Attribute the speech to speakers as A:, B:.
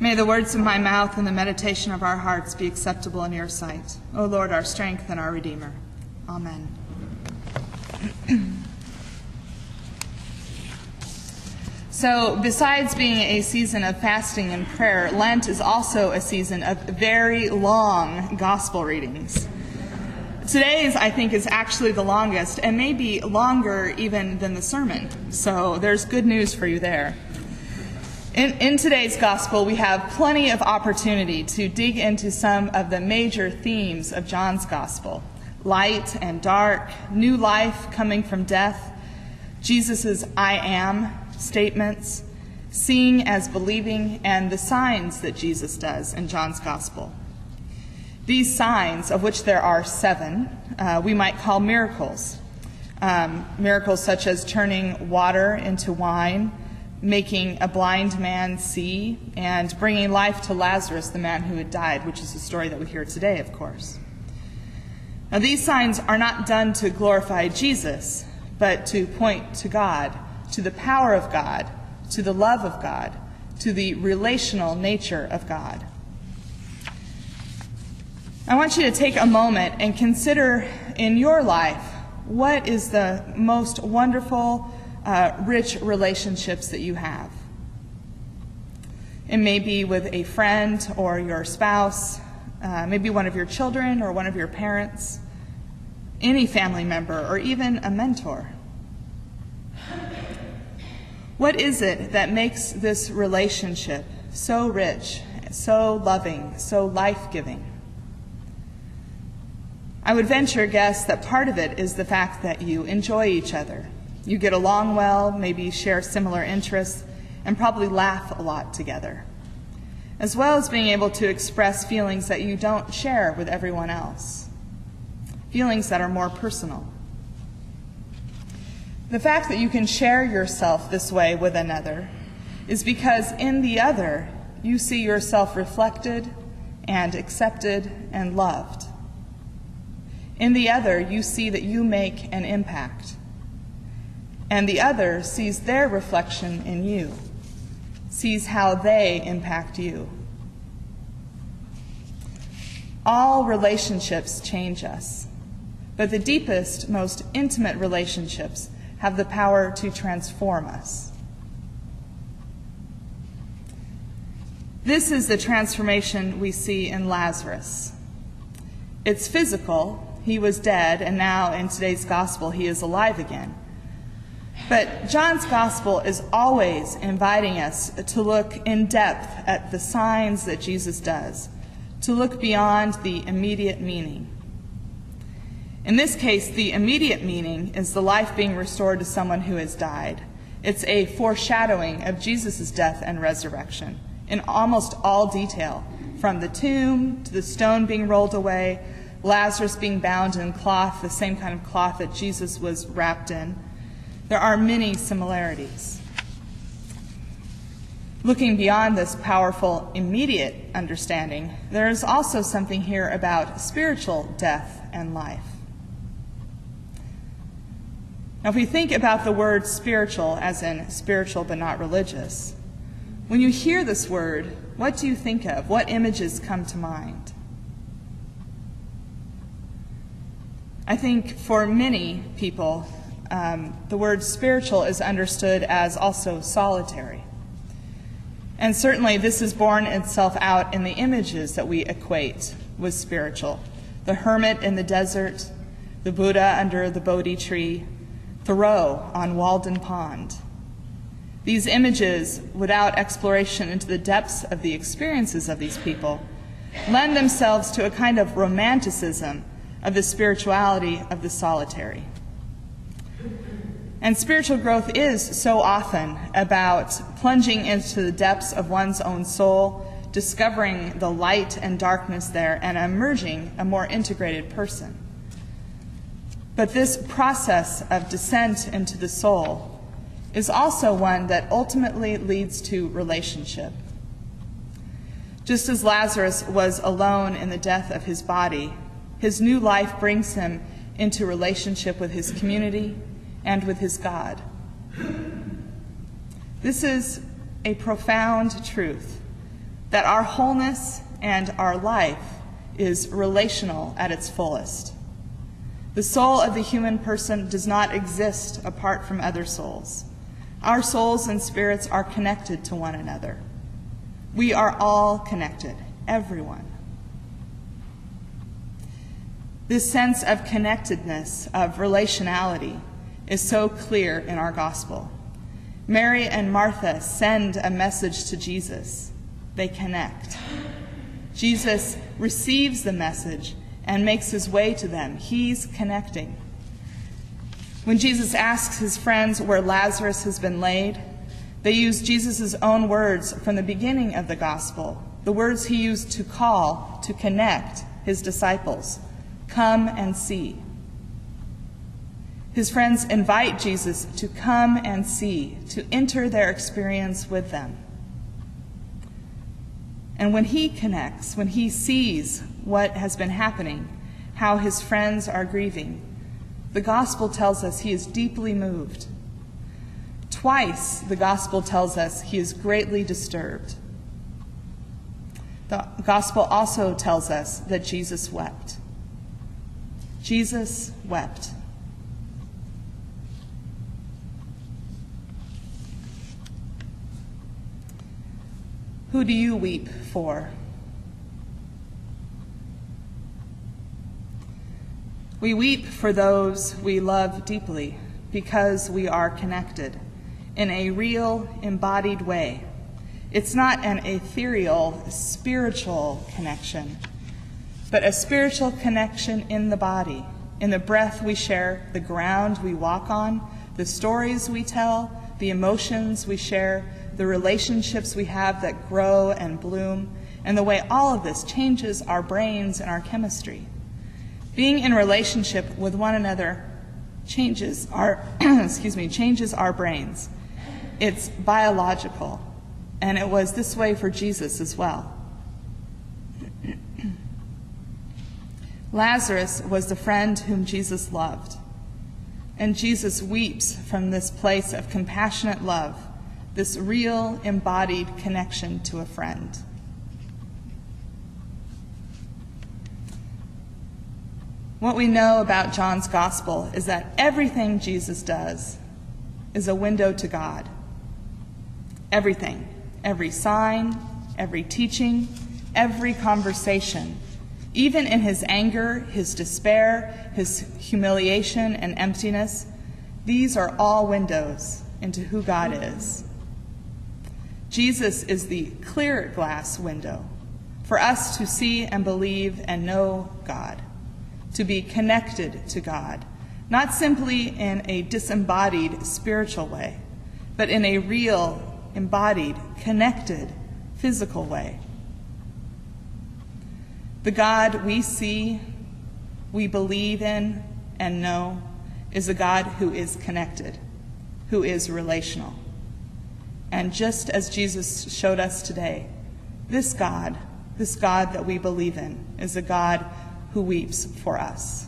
A: May the words of my mouth and the meditation of our hearts be acceptable in your sight, O Lord, our strength and our Redeemer. Amen. So, besides being a season of fasting and prayer, Lent is also a season of very long gospel readings. Today's, I think, is actually the longest, and maybe longer even than the sermon. So there's good news for you there. In today's gospel, we have plenty of opportunity to dig into some of the major themes of John's gospel. Light and dark, new life coming from death, Jesus' I am statements, seeing as believing, and the signs that Jesus does in John's gospel. These signs, of which there are 7, we might call miracles. Miracles such as turning water into wine, making a blind man see, and bringing life to Lazarus, the man who had died, which is the story that we hear today, of course. Now, these signs are not done to glorify Jesus, but to point to God, to the power of God, to the love of God, to the relational nature of God. I want you to take a moment and consider in your life what is the most wonderful, rich relationships that you have. It may be with a friend or your spouse, maybe one of your children or one of your parents, any family member, or even a mentor. What is it that makes this relationship so rich, so loving, so life-giving? I would venture a guess that part of it is the fact that you enjoy each other. You get along well, maybe share similar interests, and probably laugh a lot together, as well as being able to express feelings that you don't share with everyone else, feelings that are more personal. The fact that you can share yourself this way with another is because in the other, you see yourself reflected and accepted and loved. In the other, you see that you make an impact. And the other sees their reflection in you, sees how they impact you. All relationships change us, but the deepest, most intimate relationships have the power to transform us. This is the transformation we see in Lazarus. It's physical. He was dead, and now in today's gospel, he is alive again. But John's gospel is always inviting us to look in depth at the signs that Jesus does, to look beyond the immediate meaning. In this case, the immediate meaning is the life being restored to someone who has died. It's a foreshadowing of Jesus' death and resurrection in almost all detail, from the tomb to the stone being rolled away, Lazarus being bound in cloth, the same kind of cloth that Jesus was wrapped in. There are many similarities. Looking beyond this powerful, immediate understanding, there is also something here about spiritual death and life. Now, if we think about the word spiritual as in spiritual but not religious, when you hear this word, what do you think of? What images come to mind? I think for many people, the word spiritual is understood as also solitary. And certainly this is borne itself out in the images that we equate with spiritual. The hermit in the desert, the Buddha under the Bodhi tree, Thoreau on Walden Pond. These images, without exploration into the depths of the experiences of these people, lend themselves to a kind of romanticism of the spirituality of the solitary. And spiritual growth is so often about plunging into the depths of one's own soul, discovering the light and darkness there, and emerging a more integrated person. But this process of descent into the soul is also one that ultimately leads to relationship. Just as Lazarus was alone in the death of his body, his new life brings him into relationship with his community and with his God. This is a profound truth, that our wholeness and our life is relational at its fullest. The soul of the human person does not exist apart from other souls. Our souls and spirits are connected to one another. We are all connected, everyone. This sense of connectedness, of relationality, is so clear in our gospel. Mary and Martha send a message to Jesus. They connect. Jesus receives the message and makes his way to them. He's connecting. When Jesus asks his friends where Lazarus has been laid, they use Jesus' own words from the beginning of the gospel, the words he used to call, to connect his disciples. Come and see. His friends invite Jesus to come and see, to enter their experience with them. And when he connects, when he sees what has been happening, how his friends are grieving, the gospel tells us he is deeply moved. Twice the gospel tells us he is greatly disturbed. The gospel also tells us that Jesus wept. Jesus wept. Who do you weep for? We weep for those we love deeply because we are connected in a real, embodied way. It's not an ethereal, spiritual connection, but a spiritual connection in the body, in the breath we share, the ground we walk on, the stories we tell, the emotions we share, the relationships we have that grow and bloom, and the way all of this changes our brains and our chemistry. Being in relationship with one another changes our changes our brains. It's biological, and it was this way for Jesus as well. Lazarus was the friend whom Jesus loved, and Jesus weeps from this place of compassionate love, this real embodied connection to a friend. What we know about John's gospel is that everything Jesus does is a window to God. Everything, every sign, every teaching, every conversation, even in his anger, his despair, his humiliation and emptiness, these are all windows into who God is. Jesus is the clear glass window for us to see and believe and know God, to be connected to God, not simply in a disembodied spiritual way, but in a real, embodied, connected, physical way. The God we see, we believe in, and know is a God who is connected, who is relational. And just as Jesus showed us today, this God that we believe in, is a God who weeps for us.